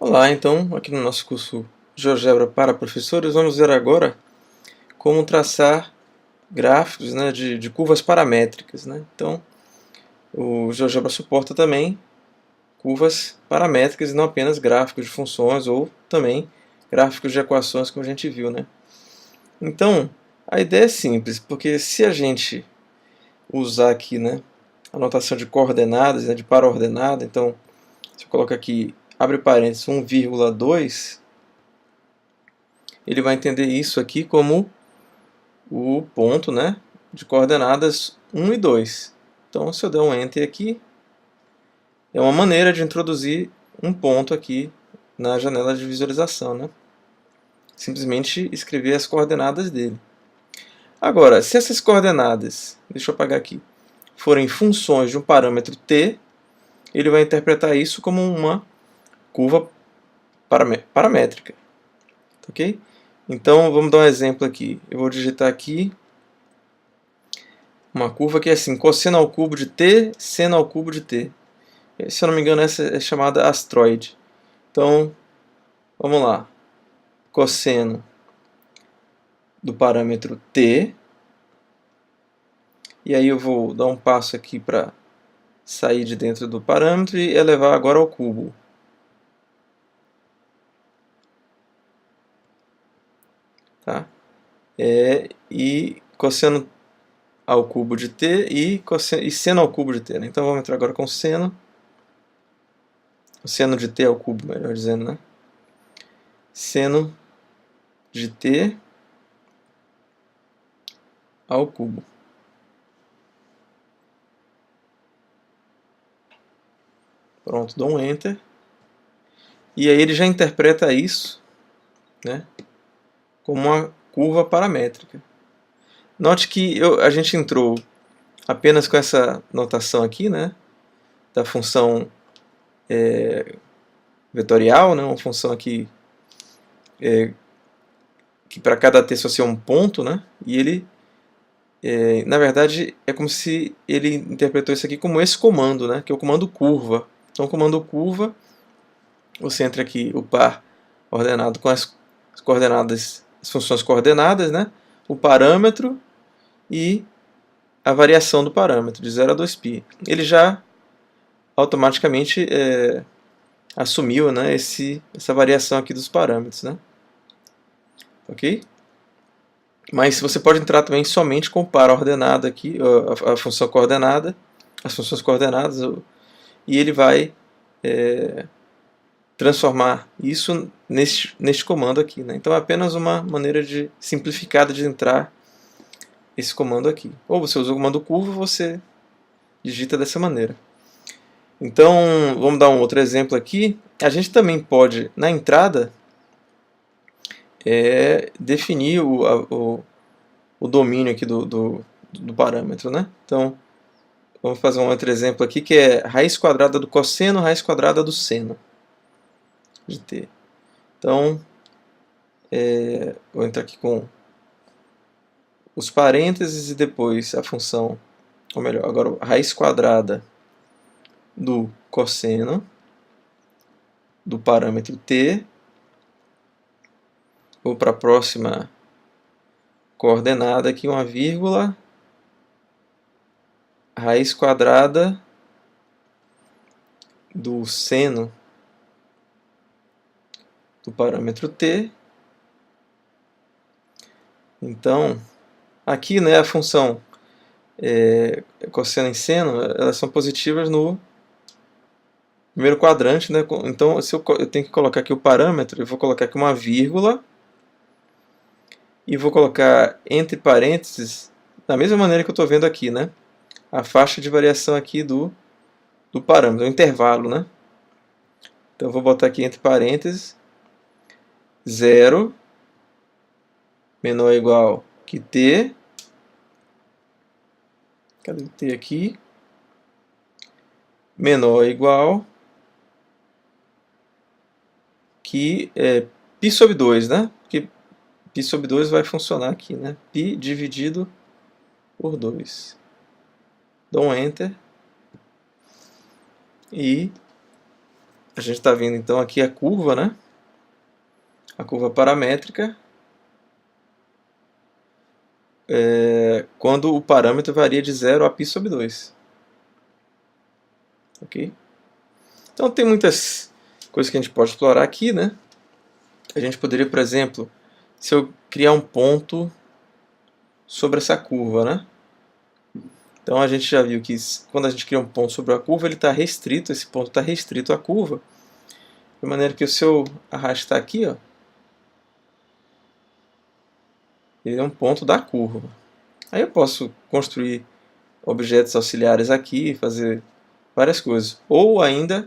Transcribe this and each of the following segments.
Olá, então, aqui no nosso curso GeoGebra para professores, vamos ver agora como traçar gráficos, né, de curvas paramétricas, né? Então, o GeoGebra suporta também curvas paramétricas e não apenas gráficos de funções ou também gráficos de equações, como a gente viu, né? Então, a ideia é simples, porque se a gente usar aqui, né, a notação de coordenadas, né, de para-ordenada, então, se eu colocar aqui, abre parênteses, 1,2, ele vai entender isso aqui como o ponto, né, de coordenadas 1 e 2. Então, se eu der um Enter aqui, é uma maneira de introduzir um ponto aqui na janela de visualização, né? Simplesmente escrever as coordenadas dele. Agora, se essas coordenadas, deixa eu apagar aqui, forem funções de um parâmetro t, ele vai interpretar isso como uma curva paramétrica. Ok? Então, vamos dar um exemplo aqui. Eu vou digitar aqui uma curva que é assim, cosseno ao cubo de t, seno ao cubo de t. Se eu não me engano, essa é chamada astroide. Então, vamos lá. Cosseno do parâmetro t. E aí eu vou dar um passo aqui para sair de dentro do parâmetro e elevar agora ao cubo. Tá? E cosseno ao cubo de t e seno ao cubo de t. Né? Então vamos entrar agora com seno. O seno de t ao cubo, melhor dizendo, né? Seno de t ao cubo. Pronto, dou um Enter. E aí ele já interpreta isso, né, como uma curva paramétrica. Note que a gente entrou apenas com essa notação aqui, né, da função vetorial, né, uma função aqui que para cada t só ser um ponto, né, e ele, na verdade, é como se ele interpretou isso aqui como esse comando, né, que é o comando curva. Então, o comando curva, você entra aqui o par ordenado com as coordenadas, as funções coordenadas, né, o parâmetro e a variação do parâmetro, de 0 a 2π. Ele já automaticamente assumiu, né, essa variação aqui dos parâmetros. Né? Ok? Mas você pode entrar também somente com o par ordenado aqui, a função coordenada, as funções coordenadas, e ele vai transformar isso neste comando aqui. Né? Então é apenas uma maneira simplificada de entrar esse comando aqui. Ou você usa o comando curva, ou você digita dessa maneira. Então, vamos dar um outro exemplo aqui. A gente também pode, na entrada, definir o domínio aqui do parâmetro. Né? Então, vamos fazer um outro exemplo aqui, que é raiz quadrada do cosseno, raiz quadrada do seno de t. Então, vou entrar aqui com os parênteses e depois a função, ou melhor, agora a raiz quadrada do cosseno do parâmetro t. Vou para a próxima coordenada aqui, uma vírgula, raiz quadrada do seno do parâmetro t. Então, aqui, né, a função cosseno e seno, elas são positivas no primeiro quadrante, né? Então, se eu tenho que colocar aqui o parâmetro, eu vou colocar aqui uma vírgula e vou colocar entre parênteses, da mesma maneira que eu estou vendo aqui, né? A faixa de variação aqui do parâmetro, o intervalo, né? Então eu vou botar aqui entre parênteses 0 menor ou igual que t. Cadê o t aqui? Menor ou igual que π sobre 2, né? Porque π sobre 2 vai funcionar aqui, né? π dividido por 2. Dou um Enter. E a gente está vendo então aqui a curva, né? A curva paramétrica, quando o parâmetro varia de 0 a π sobre 2. Ok? Então tem muitas coisas que a gente pode explorar aqui, né? A gente poderia, por exemplo, se eu criar um ponto sobre essa curva, né? Então a gente já viu que quando a gente cria um ponto sobre a curva, ele está restrito, esse ponto está restrito à curva, de maneira que se eu arrastar aqui, ó, ele é um ponto da curva. Aí eu posso construir objetos auxiliares aqui, fazer várias coisas. Ou ainda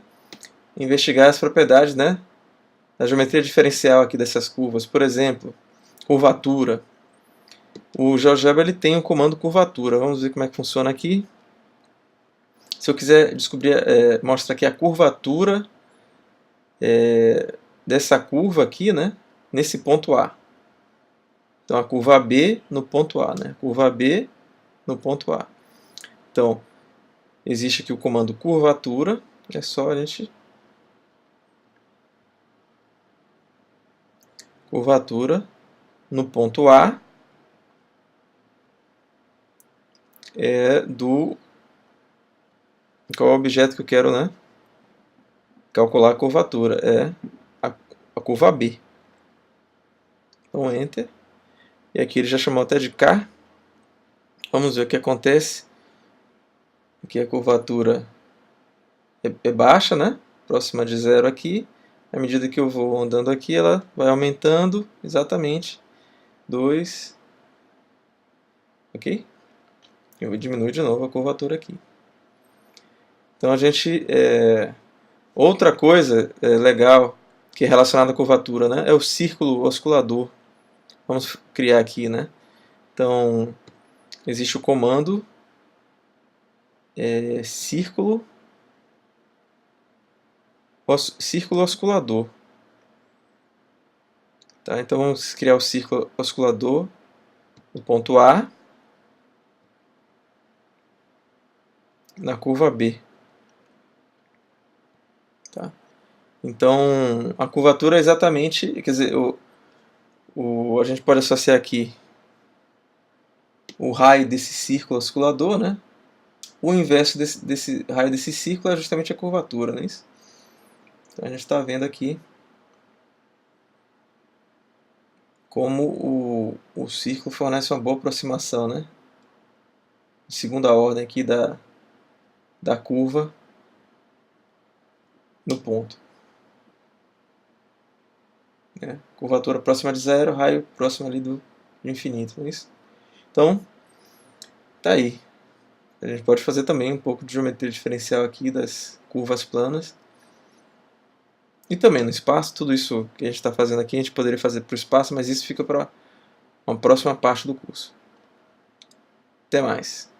investigar as propriedades, né, da geometria diferencial aqui dessas curvas. Por exemplo, curvatura. O GeoGebra ele tem o comando curvatura. Vamos ver como é que funciona aqui. Se eu quiser descobrir, mostra aqui a curvatura dessa curva aqui, né, nesse ponto A. Então a curva B no ponto A, né? Curva B no ponto A. Então existe aqui o comando curvatura. É só a gente curvatura no ponto A do qual é o objeto que eu quero, né, calcular a curvatura, a curva B. Então Enter. E aqui ele já chamou até de K. Vamos ver o que acontece. Aqui a curvatura é baixa, né? Próxima de 0 aqui. À medida que eu vou andando aqui, ela vai aumentando exatamente 2. Ok? Eu vou diminuir de novo a curvatura aqui. Então a gente... outra coisa legal que é relacionada à curvatura, né, é o círculo oscilador. Vamos criar aqui, né? Então existe o comando círculo oscilador. Tá? Então vamos criar o círculo oscilador no ponto A na curva B. Tá? Então a curvatura é exatamente, quer dizer, a gente pode associar aqui o raio desse círculo oscilador, né? O inverso desse raio desse círculo é justamente a curvatura, não é isso? Então a gente está vendo aqui como o círculo fornece uma boa aproximação, né? De segunda ordem aqui da curva no ponto. Curvatura próxima de 0, raio próximo ali do infinito, não é isso? Então, tá aí. A gente pode fazer também um pouco de geometria diferencial aqui das curvas planas. E também no espaço, tudo isso que a gente está fazendo aqui, a gente poderia fazer para o espaço, mas isso fica para uma próxima parte do curso. Até mais!